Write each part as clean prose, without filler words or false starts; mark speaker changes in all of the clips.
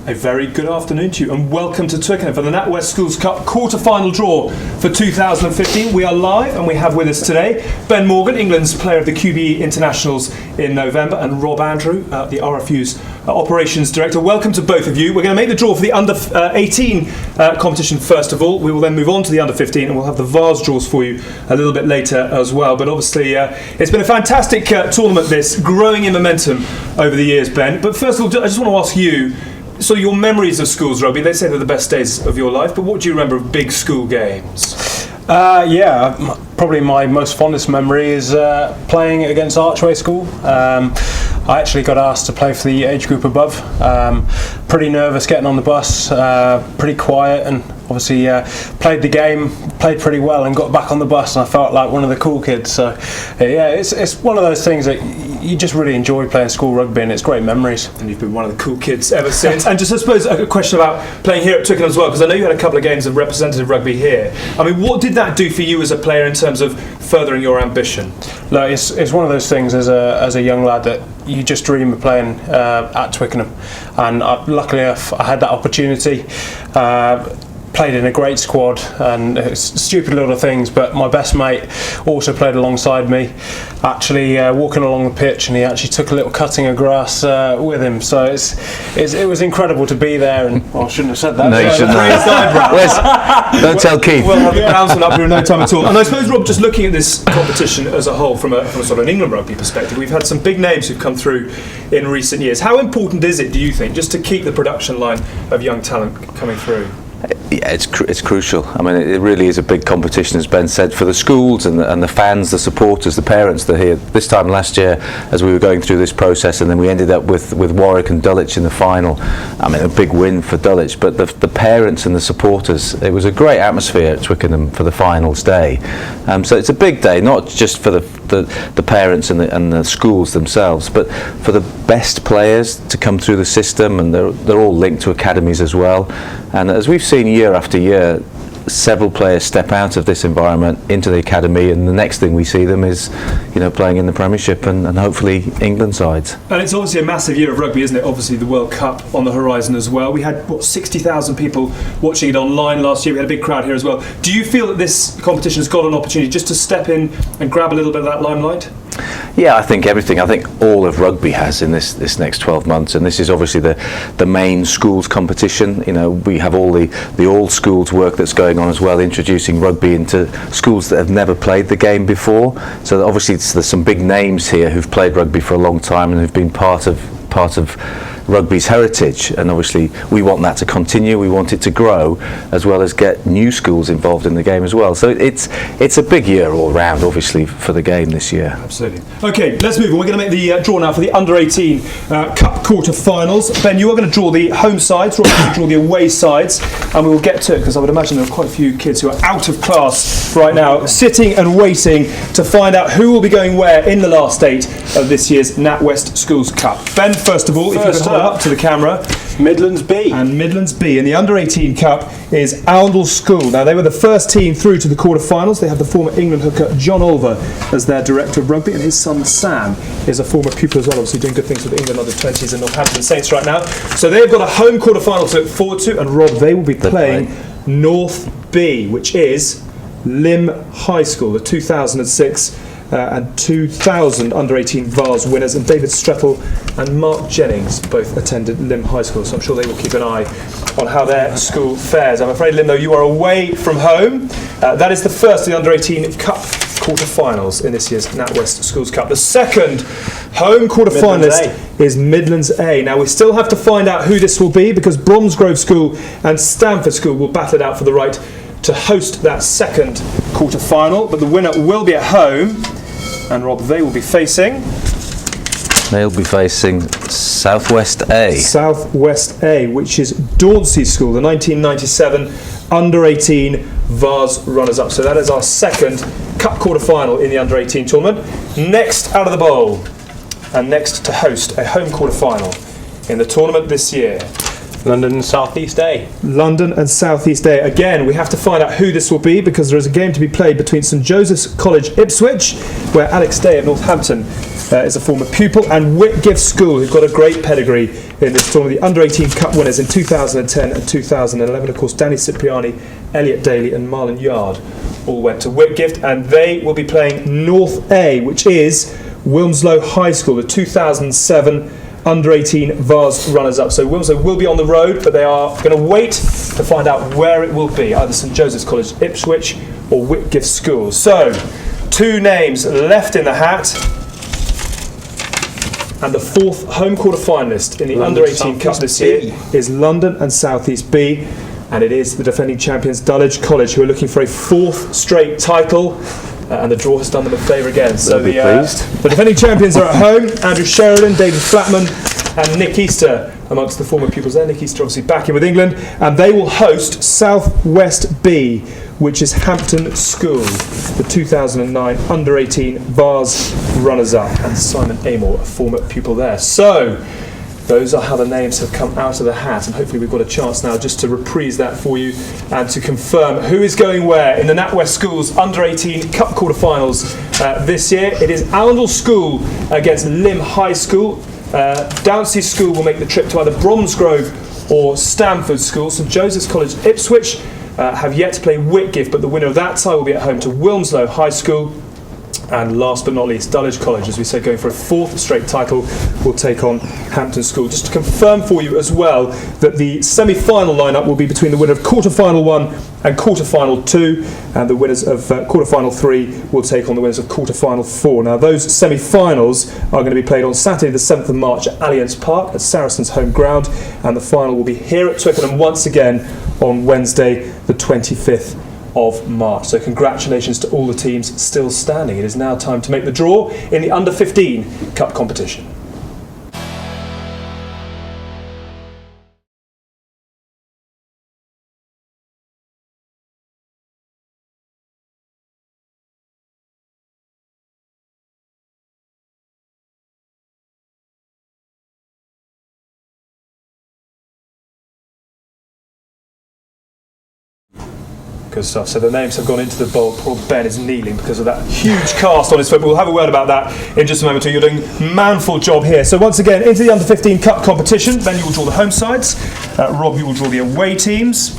Speaker 1: A very good afternoon to you and welcome to Twickenham for the NatWest Schools Cup quarter-final draw for 2015. We are live and we have with us today Ben Morgan, England's player of the QBE Internationals in November, and Rob Andrew, the RFU's Operations Director. Welcome to both of you. We're going to make the draw for the under-18 competition first of all. We will then move on to the under-15 and we'll have the vase draws for you a little bit later as well. But obviously it's been a fantastic tournament, this, growing in momentum over the years, Ben. But first of all, I just want to ask you, so your memories of schools rugby, they say they're the best days of your life, but what do you remember of big school games?
Speaker 2: Probably my most fondest memory is playing against Archway School. I actually got asked to play for the age group above. Pretty nervous getting on the bus, pretty quiet, and obviously played the game, played pretty well, and got back on the bus, and I felt like one of the cool kids. So it's one of those things that you just really enjoy playing school rugby, and it's great memories.
Speaker 1: And you've been one of the cool kids ever since. And just I suppose a question about playing here at Twickenham as well, because I know you had a couple of games of representative rugby here. I mean, what did that do for you as a player in terms of furthering your ambition?
Speaker 2: No, it's one of those things as a young lad that you just dream of playing at Twickenham, and luckily I had that opportunity. Played in a great squad, and it's stupid little things, but my best mate also played alongside me, actually walking along the pitch, and he actually took a little cutting of grass with him, so it was incredible to be there. And I shouldn't have said that.
Speaker 3: No, you shouldn't have. Don't tell Keith.
Speaker 1: We'll have the grounds one up here in no time at all. And I suppose, Rob, just looking at this competition as a whole from a sort of an England rugby perspective, we've had some big names who've come through in recent years. How important is it, do you think, just to keep the production line of young talent coming through?
Speaker 3: Yeah, it's crucial. I mean, it really is a big competition, as Ben said, for the schools and the fans, the supporters, the parents that are here. This time last year, as we were going through this process, and then we ended up with Warwick and Dulwich in the final. I mean, a big win for Dulwich, but the parents and the supporters, it was a great atmosphere at Twickenham for the finals day. So it's a big day, not just for the parents and the schools themselves, but for the best players to come through the system, and they're all linked to academies as well. And as we've seen year after year, several players step out of this environment into the academy, and the next thing we see them is, playing in the Premiership and hopefully England sides.
Speaker 1: And it's obviously a massive year of rugby, isn't it? Obviously the World Cup on the horizon as well. We had 60,000 people watching it online last year. We had a big crowd here as well. Do you feel that this competition has got an opportunity just to step in and grab a little bit of that limelight?
Speaker 3: Yeah, I think all of rugby has in this next 12 months, and this is obviously the main schools competition. We have all the all schools work that's going on as well, introducing rugby into schools that have never played the game before. So obviously there's some big names here who've played rugby for a long time and who've been part of rugby's heritage, and obviously we want that to continue. We want it to grow, as well as get new schools involved in the game as well. So it's a big year all round, obviously, for the game this year.
Speaker 1: Absolutely. Okay, let's move on. We're going to make the draw now for the under-18 Cup quarter-finals. Ben, you are going to draw the home sides, Rob is going to draw the away sides, and we will get to it, because I would imagine there are quite a few kids who are out of class right now, sitting and waiting to find out who will be going where in the last state of this year's NatWest Schools Cup. Ben, first of all, if you could hold up to the camera.
Speaker 2: Midlands B.
Speaker 1: And Midlands B. In the under-18 Cup is Oundle School. Now, they were the first team through to the quarter-finals. They have the former England hooker John Olver as their director of rugby, and his son Sam is a former pupil as well, obviously doing good things with England under-20s and Northampton Saints right now. So they've got a home quarter-final to look forward to, and Rob, they will be playing North B, which is Lymm High School, the 2006 and 2000 under-18 vase winners, and David Strettle and Mark Jennings both attended Lymm High School, so I'm sure they will keep an eye on how their school fares. I'm afraid, Lymm, though, you are away from home. That is the first of the under-18 Cup quarter-finals in this year's NatWest Schools Cup. The second home quarter-finalist is Midlands A. Now, we still have to find out who this will be, because Bromsgrove School and Stamford School will battle it out for the right to host that second quarter-final, but the winner will be at home. And Rob, they will be facing...
Speaker 3: They'll be facing Southwest A.
Speaker 1: Southwest A, which is Dauncey School, the 1997 under-18 vase runners-up. So that is our second Cup quarter-final in the under-18 tournament. Next out of the bowl, and next to host a home quarter-final in the tournament this year.
Speaker 2: London and South East A.
Speaker 1: London and South East A. Again, we have to find out who this will be, because there is a game to be played between St Joseph's College Ipswich, where Alex Day of Northampton is a former pupil, and Whitgift School, who've got a great pedigree in this tournament. The Under-18 Cup winners in 2010 and 2011. Of course, Danny Cipriani, Elliot Daly and Marlon Yard all went to Whitgift, and they will be playing North A, which is Wilmslow High School, the 2007 Under-18 Vase runners-up. So Wilmslow will be on the road, but they are going to wait to find out where it will be, either St Joseph's College, Ipswich or Whitgift School. So, 2 names left in the hat. And the 4th home quarter finalist in the Under-18 Cup this year is London and South East B, and it is the defending champions Dulwich College, who are looking for a 4th straight title, and the draw has done them a favour again. So the defending champions are at home. Andrew Sheridan, David Flatman and Nick Easter amongst the former pupils there. Nick Easter obviously back in with England, and they will host South West B, which is Hampton School, the 2009 Under-18 Vase runners-up, and Simon Amor, a former pupil there. So, those are how the names have come out of the hat, and hopefully we've got a chance now just to reprise that for you and to confirm who is going where in the NatWest Schools Under-18 Cup quarterfinals this year. It is Allendale School against Lymm High School. Downsea School will make the trip to either Bromsgrove or Stamford School. St Joseph's College Ipswich have yet to play Whitgift, but the winner of that tie will be at home to Wilmslow High School. And last but not least, Dulwich College, as we said, going for a 4th straight title, will take on Hampton School. Just to confirm for you as well that the semi-final lineup will be between the winner of quarter-final 1 and quarter-final 2, and the winners of quarter-final 3 will take on the winners of quarter-final 4. Now, those semi-finals are going to be played on Saturday the 7th of March at Allianz Park at Saracens' home ground, and the final will be here at Twickenham once again on Wednesday the 25th of March. So congratulations to all the teams still standing. It is now time to make the draw in the Under-15 Cup competition. Good stuff. So the names have gone into the bowl. Poor Ben is kneeling because of that huge cast on his foot. We'll have a word about that in just a moment or two. You're doing a manful job here. So once again, into the Under-15 Cup competition. Ben, you will draw the home sides. Rob, you will draw the away teams.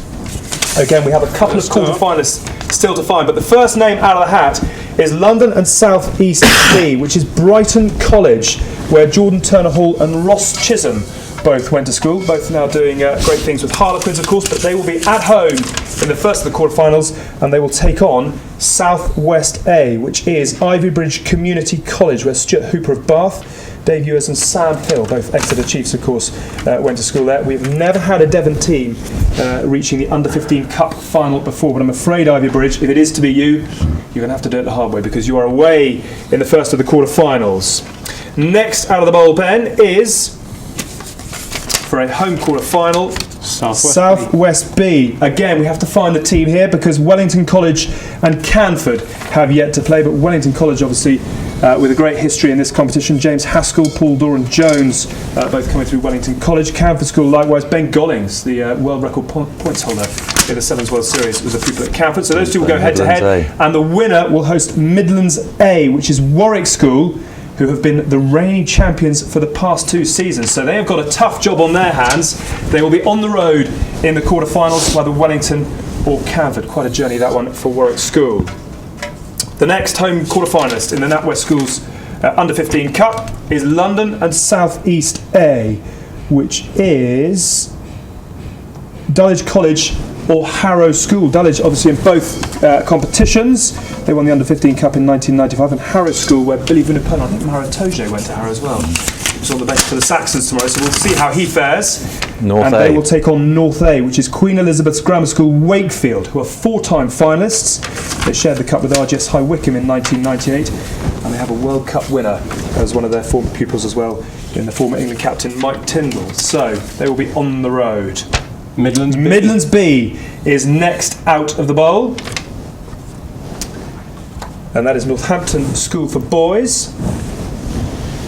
Speaker 1: Again, we have a couple of quarter-finalists still to find, but the first name out of the hat is London and South East B, which is Brighton College, where Jordan Turner-Hall and Ross Chisholm both went to school, both now doing great things with Harlequins, of course, but they will be at home in the first of the quarterfinals, and they will take on South West A, which is Ivybridge Community College, where Stuart Hooper of Bath, Dave Ewers and Sam Hill, both Exeter Chiefs, of course, went to school there. We've never had a Devon team reaching the Under-15 Cup final before, but I'm afraid, Ivybridge, if it is to be you, you're going to have to do it the hard way, because you are away in the first of the quarterfinals. Next out of the bowl, Ben, is for a home quarter final, South West B. Again, we have to find the team here because Wellington College and Canford have yet to play, but Wellington College obviously with a great history in this competition. James Haskell, Paul Doran Jones, both coming through Wellington College. Canford School likewise. Ben Gollings, the world record points holder in the Sevens World Series, was a pupil at Canford. So those two will go head to head, and the winner will host Midlands A, which is Warwick School, who have been the reigning champions for the past 2 seasons. So they have got a tough job on their hands. They will be on the road in the quarterfinals, either Wellington or Canford. Quite a journey that one for Warwick School. The next home quarterfinalist in the NatWest Schools Under-15 Cup is London and South East A, which is Dulwich College or Harrow School. Dulwich obviously in both competitions. They won the Under-15 Cup in 1995, and Harrow School, where Billy Vunipola, I think Mara Toje went to Harrow as well. He's on the bench for the Saxons tomorrow, so we'll see how he fares.
Speaker 3: North A.
Speaker 1: They will take on North A, which is Queen Elizabeth's Grammar School Wakefield, who are 4-time finalists. They shared the cup with RGS High Wycombe in 1998, and they have a World Cup winner as one of their former pupils as well, in the former England captain Mike Tyndall. So they will be on the road. Midlands B is next out of the bowl, and that is Northampton School for Boys,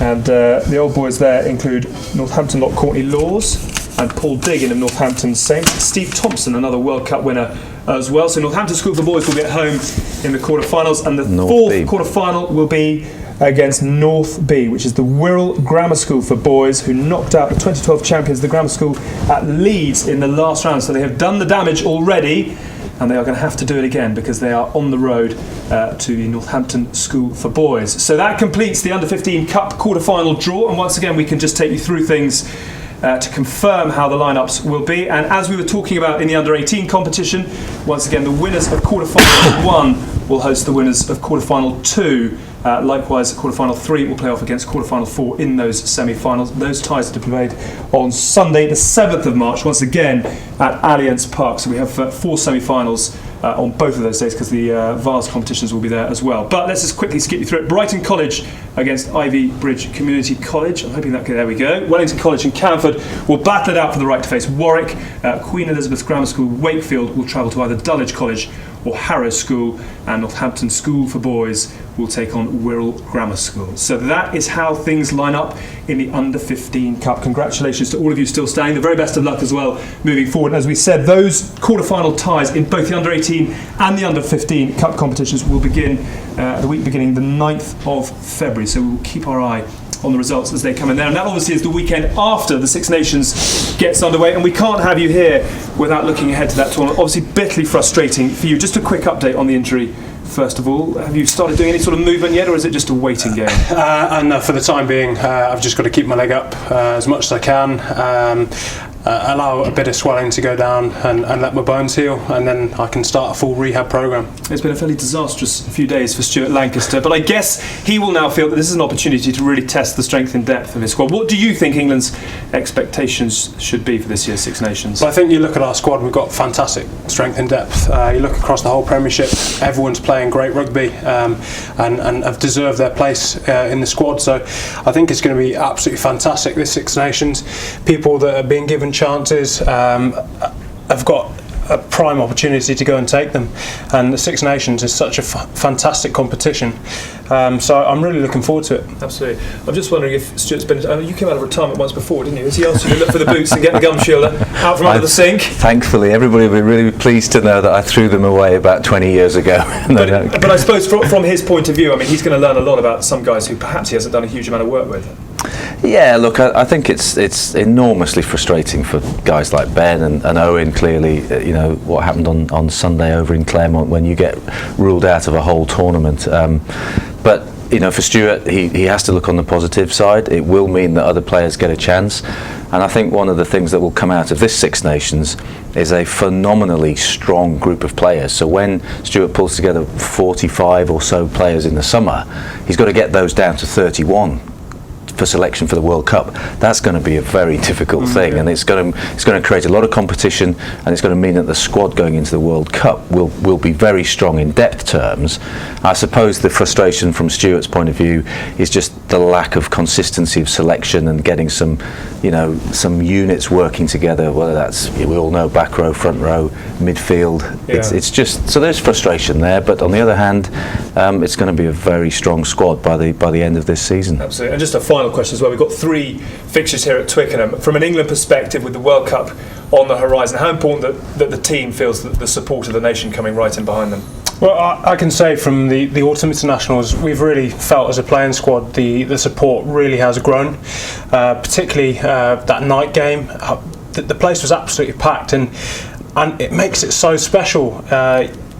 Speaker 1: and the old boys there include Northampton Lock Courtney Laws and Paul Diggin of Northampton Saints. Steve Thompson, another World Cup winner as well. So Northampton School for Boys will be at home in the quarterfinals, and the fourth quarterfinal will be against North B, which is the Wirral Grammar School for boys, who knocked out the 2012 champions, the Grammar School at Leeds, in the last round. So they have done the damage already, and they are going to have to do it again because they are on the road to the Northampton School for Boys. So that completes the Under-15 Cup quarter-final draw, and once again we can just take you through things to confirm how the lineups will be. And as we were talking about in the Under-18 competition, once again the winners of quarter-final 1 will host the winners of quarter-final 2. Likewise, quarter-final 3 will play off against quarter-final 4 in those semi-finals. Those ties are to be played on Sunday, the 7th of March, once again at Allianz Park. So we have 4 semi-finals on both of those days, because the vase competitions will be there as well. But let's just quickly skip you through it. Brighton College against Ivy Bridge Community College. I'm hoping that there we go. Wellington College and Camford will battle it out for the right to face Warwick. Queen Elizabeth Grammar School Wakefield will travel to either Dulwich College or Harrow School, and Northampton School for Boys will take on Wirral Grammar School. So that is how things line up in the Under-15 Cup. Congratulations to all of you still staying. The very best of luck as well moving forward. As we said, those quarter-final ties in both the Under-18 and the Under-15 Cup competitions will begin the week beginning the 9th of February. So we'll keep our eye on the results as they come in there, and that obviously is the weekend after the Six Nations gets underway, and we can't have you here without looking ahead to that tournament. Obviously bitterly frustrating for you. Just a quick update on the injury first of all. Have you started doing any sort of movement yet, or is it just a waiting game?
Speaker 2: And for the time being, I've just got to keep my leg up as much as I can, allow a bit of swelling to go down and let my bones heal, and then I can start a full rehab programme. It's been a fairly disastrous few days for Stuart Lancaster, but I guess he will now feel that this is an opportunity to really test the strength and depth of his squad. What do you think England's expectations should be for this year's Six Nations?
Speaker 4: Well, I think you look at our squad, we've got fantastic strength and depth. You look across the whole Premiership, everyone's playing great rugby and have deserved their place in the squad, so I think it's going to be absolutely fantastic, this Six Nations. People that are being given chances have got a prime opportunity to go and take them, and the Six Nations is such a fantastic competition, so I'm really looking forward to it.
Speaker 1: Absolutely. I'm just wondering if Stuart's been, you came out of retirement once before, didn't you? Has he asked you to look for the boots and get the gum shielder out from under the sink?
Speaker 3: Thankfully everybody will be really pleased to know that I threw them away about 20 years ago.
Speaker 1: But I suppose from his point of view, I mean, he's going to learn a lot about some guys who perhaps he hasn't done a huge amount of work with.
Speaker 3: Yeah, look, I think it's enormously frustrating for guys like Ben and Owen. Clearly, you know what happened on Sunday over in Claremont when you get ruled out of a whole tournament. But you know, for Stuart, he has to look on the positive side. It will mean that other players get a chance, and I think one of the things that will come out of this Six Nations is a phenomenally strong group of players. So when Stuart pulls together 45 or so players in the summer, he's got to get those down to 31 for selection for the World Cup. That's going to be a very difficult thing, and it's going to create a lot of competition, and it's going to mean that the squad going into the World Cup will be very strong in depth terms. I suppose the frustration from Stuart's point of view is just the lack of consistency of selection and getting some units working together, whether that's, we all know, back row, front row, midfield. Yeah. It's just, so there's frustration there, but on the other hand, it's going to be a very strong squad by the end of this season.
Speaker 1: Absolutely. And just a final question as well. We've got 3 fixtures here at Twickenham. From an England perspective, with the World Cup on the horizon, how important that the team feels that the support of the nation coming right in behind them?
Speaker 4: Well, I can say from the autumn internationals, we've really felt as a playing squad the support really has grown, particularly that night game. The place was absolutely packed, and it makes it so special.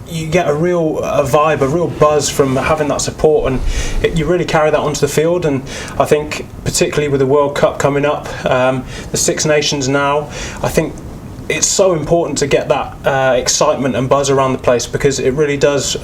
Speaker 4: You get a real vibe, a real buzz from having that support, and you really carry that onto the field. And I think particularly with the World Cup coming up, the Six Nations now, I think it's so important to get that excitement and buzz around the place, because it really does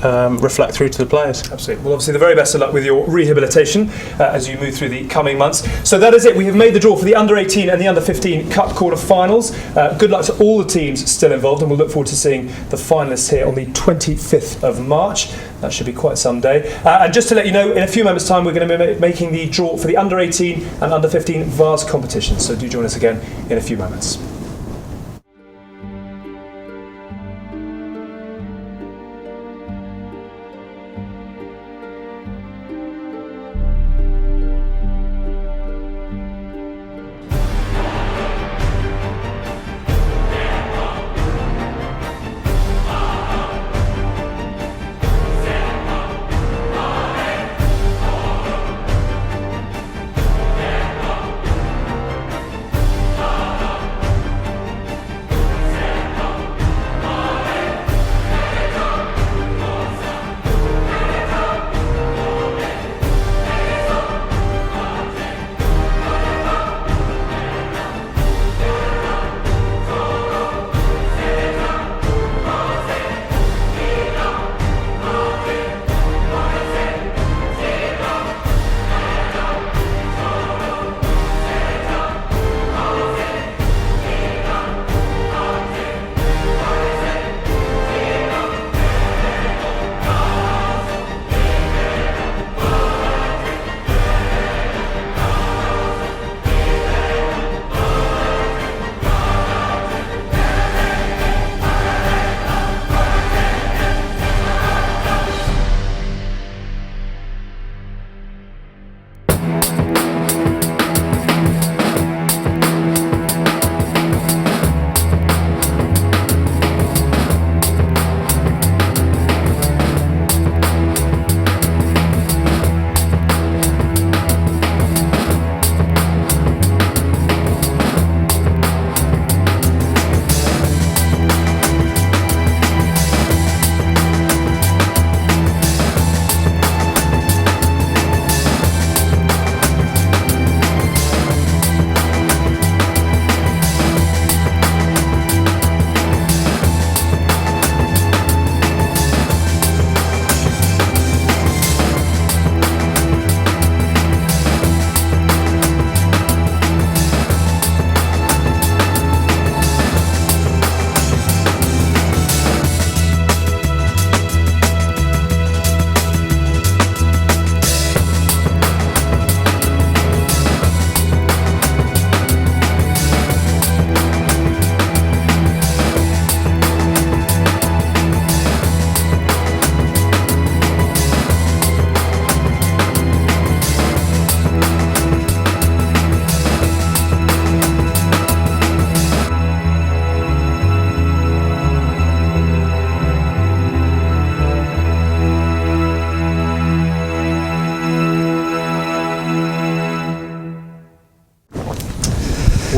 Speaker 4: reflect through to the players.
Speaker 1: Absolutely. Well, obviously the very best of luck with your rehabilitation as you move through the coming months. So that is it. We have made the draw for the Under-18 and the Under-15 Cup quarter-finals. Good luck to all the teams still involved, and we'll look forward to seeing the finalists here on the 25th of March. That should be quite some day. And just to let you know, in a few moments' time, we're going to be making the draw for the Under-18 and Under-15 vase competitions. So do join us again in a few moments.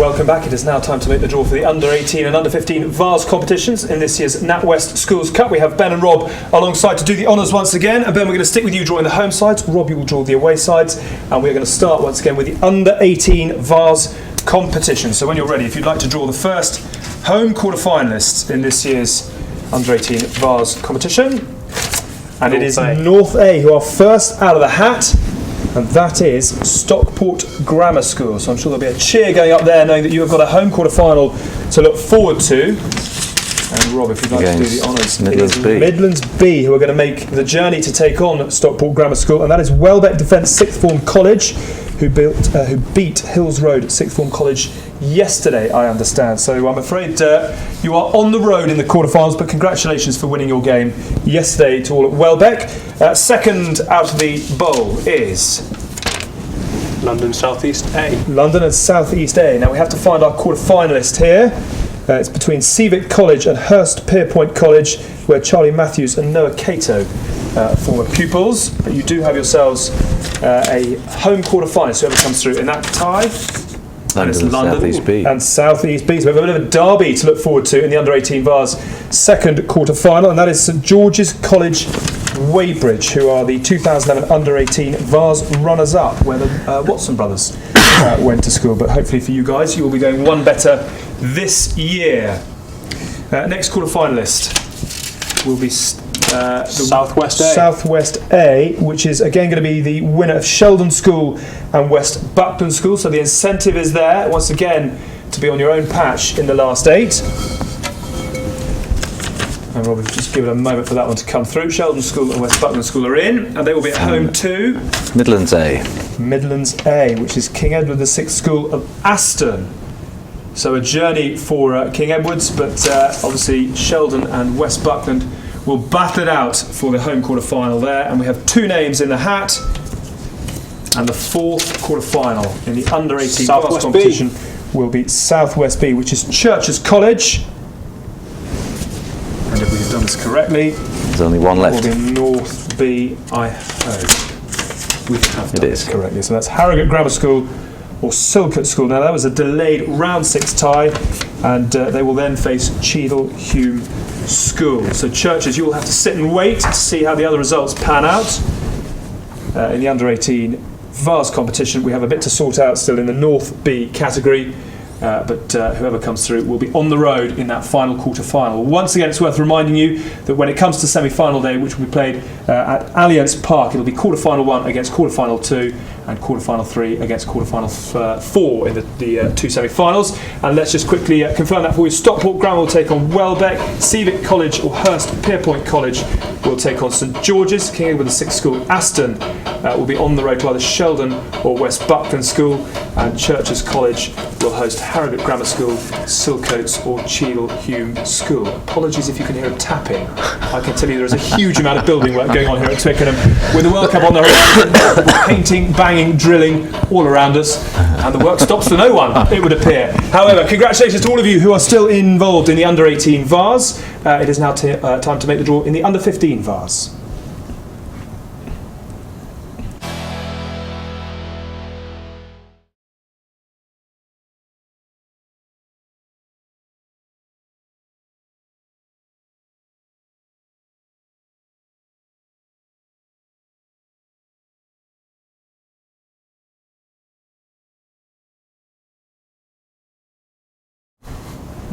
Speaker 1: Welcome back. It is now time to make the draw for the under-18 and under-15 vase competitions in this year's NatWest Schools Cup. We have Ben and Rob alongside to do the honours once again. And Ben, we're going to stick with you drawing the home sides. Rob, you will draw the away sides. And we're going to start once again with the under-18 vase competition. So when you're ready, if you'd like to draw the first home quarter-finalists in this year's under-18 vase competition. And it is North A who are first out of the hat. And that is Stockport Grammar School. So I'm sure there'll be a cheer going up there knowing that you have got a home quarter-final to look forward to. And Rob, if you'd like to do the honours, it is Midlands B who are going to make the journey to take on Stockport Grammar School. And that is Welbeck Defence Sixth Form College who beat Hills Road Sixth Form College yesterday, I understand. So I'm afraid you are on the road in the quarterfinals, but congratulations for winning your game yesterday to all at Welbeck. Second out of the bowl is
Speaker 2: London South East A.
Speaker 1: London and South East A. Now we have to find our quarter-finalist here. It's between Seavick College and Hurst Pierpoint College, where Charlie Matthews and Noah Cato former pupils. But you do have yourselves a home quarter-finalist, whoever comes through in that tie.
Speaker 3: London South East B.
Speaker 1: And South East B. So we have a bit of a derby to look forward to in the under-18 vase second quarter-final, and that is St George's College Weybridge, who are the 2011 under-18 vase runners-up, where the Watson brothers went to school. But hopefully for you guys, you will be going one better this year. Next quarter-finalist will be
Speaker 2: Southwest A.
Speaker 1: Southwest A, which is again going to be the winner of Sheldon School and West Buckland School. So the incentive is there once again to be on your own patch in the last 8. And Rob, just give it a moment for that one to come through. Sheldon School and West Buckland School are in, and they will be at home to
Speaker 3: Midlands A.
Speaker 1: Midlands A, which is King Edward VI School of Aston. So a journey for King Edward's, but obviously Sheldon and West Buckland will battle it out for the home quarter-final there. And we have 2 names in the hat. And the fourth quarter-final in the under-18 vase competition will be Southwest B, which is Churches College. And if we have done this correctly,
Speaker 3: there's only one left.
Speaker 1: It will be North B, I hope. We have done this correctly. So that's Harrogate Grammar School or Silkett School. Now that was a delayed round 6 tie, and they will then face Cheadle Hume School. So Churches, you will have to sit and wait to see how the other results pan out. In the under-18 vase competition, we have a bit to sort out still in the North B category, but whoever comes through will be on the road in that final quarter-final. Once again, it's worth reminding you that when it comes to semi-final day, which will be played at Allianz Park, it'll be quarter-final 1 against quarter-final 2 and quarter-final 3 against quarter-final 4 in the 2 semi-finals. And let's just quickly confirm that for you. Stockport Grammar will take on Welbeck, Seavick College or Hurst Pierpoint College will take on St George's, King Edward VI School Aston will be on the road to either Sheldon or West Buckland School, and Churches College will host Harrogate Grammar School, Silcoats or Cheadle Hume School. Apologies if you can hear a tapping. I can tell you there is a huge amount of building work going on here at Twickenham with the World Cup on the horizon, painting, banging, drilling all around us, and the work stops for no one, it would appear. However, congratulations to all of you who are still involved in the under-18 vase. It is now time to make the draw in the under-15 vase.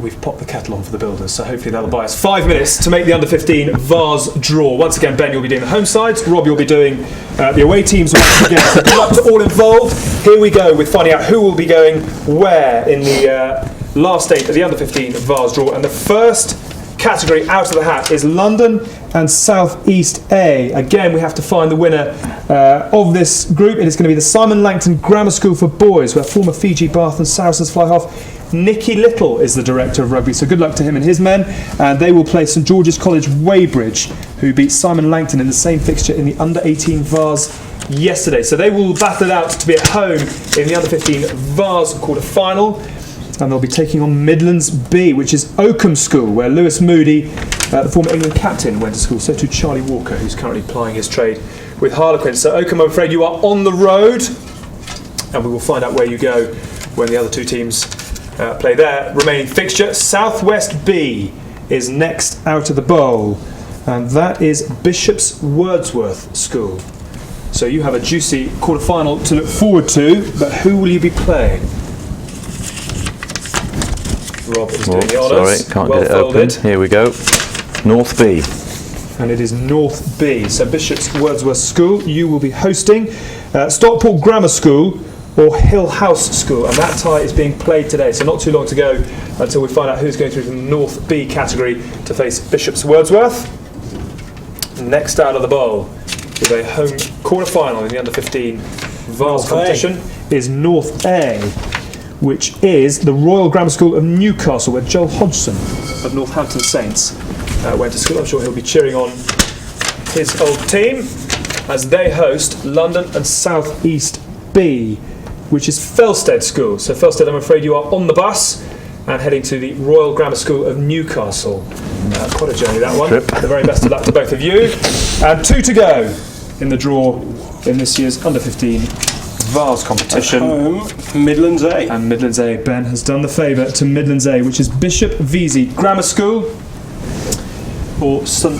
Speaker 1: We've popped the kettle on for the builders, so hopefully that'll buy us 5 minutes to make the under-15 vase draw. Once again, Ben, you'll be doing the home sides. Rob, you'll be doing the away teams once again. So good luck to all involved. Here we go with finding out who will be going where in the last 8 of the under-15 vase draw. And the first category out of the hat is London and South East A. Again, we have to find the winner of this group. It is going to be the Simon Langton Grammar School for Boys, where former Fiji, Bath and Saracens fly half Nicky Little is the director of rugby, so good luck to him and his men. And they will play St George's College Weybridge, who beat Simon Langton in the same fixture in the under-18 vase yesterday. So they will battle it out to be at home in the under-15 vase quarter-final. And they'll be taking on Midlands B, which is Oakham School, where Lewis Moody, the former England captain, went to school. So too Charlie Walker, who's currently plying his trade with Harlequins. So Oakham, I'm afraid you are on the road, and we will find out where you go when the other two teams play their remaining fixture. Southwest B is next out of the bowl, and that is Bishop's Wordsworth School. So you have a juicy quarter-final to look forward to, but who will you be playing? Rob is doing the honours.
Speaker 3: Sorry, can't
Speaker 1: well
Speaker 3: get it
Speaker 1: folded.
Speaker 3: open. Here we go. North B.
Speaker 1: And it is North B. So Bishop's Wordsworth School, you will be hosting Stockport Grammar School or Hill House School, and that tie is being played today, so not too long to go until we find out who's going through to the North B category to face Bishop's Wordsworth. Next out of the bowl with a home quarter-final in the under-15 vase competition is North A, which is the Royal Grammar School of Newcastle, where Joel Hodgson of Northampton Saints went to school. I'm sure he'll be cheering on his old team as they host London and South East B, which is Felsted School. So Felsted, I'm afraid you are on the bus and heading to the Royal Grammar School of Newcastle. Quite a journey, that one. The very best of luck to both of you. And 2 to go in the draw in this year's under-15 vase competition.
Speaker 2: Home, Midlands A.
Speaker 1: And Midlands A, Ben has done the favour to Midlands A, which is Bishop Vesey Grammar School or St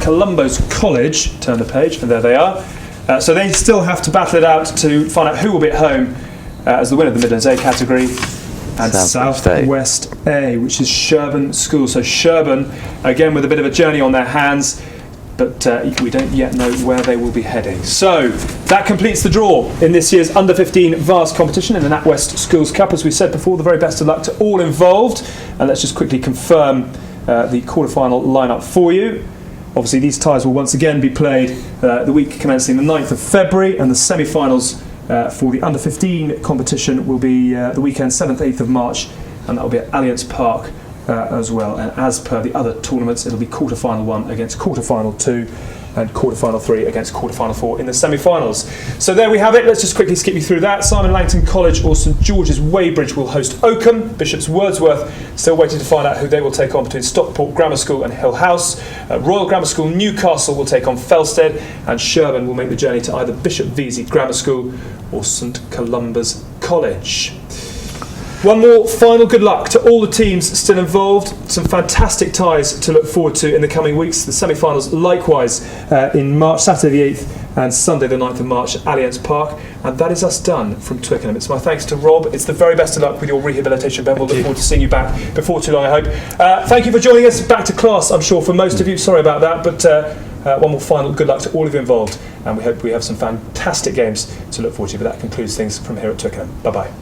Speaker 1: Columbo's College. Turn the page, and there they are. So they still have to battle it out to find out who will be at home as the winner of the Midlands A category. And Southwest A, which is Sherburn School. So Sherburn, again, with a bit of a journey on their hands, but we don't yet know where they will be heading. So that completes the draw in this year's under-15 vase competition in the NatWest Schools Cup. As we said before, the very best of luck to all involved. And let's just quickly confirm the quarter-final lineup for you. Obviously, these ties will once again be played the week commencing the 9th of February, and the semi-finals for the under-15 competition will be the weekend 7th, 8th of March, and that will be at Allianz Park as well. And as per the other tournaments, it'll be quarter-final 1 against quarter-final 2, and quarter-final 3 against quarter-final 4 in the semi-finals. So there we have it. Let's just quickly skip you through that. Simon Langton College or St George's Weybridge will host Oakham. Bishop's Wordsworth still waiting to find out who they will take on between Stockport Grammar School and Hill House. Royal Grammar School Newcastle will take on Felsted, and Sherburn will make the journey to either Bishop Vesey Grammar School or St Columba's College. One more final good luck to all the teams still involved. Some fantastic ties to look forward to in the coming weeks. The semi-finals likewise in March, Saturday the 8th and Sunday the 9th of March at Allianz Park. And that is us done from Twickenham. It's my thanks to Rob. It's the very best of luck with your rehabilitation, Ben. We'll look forward to seeing you back before too long, I hope. Thank you for joining us. Back to class, I'm sure, for most of you. Sorry about that, but one more final good luck to all of you involved. And we hope we have some fantastic games to look forward to. But that concludes things from here at Twickenham. Bye-bye.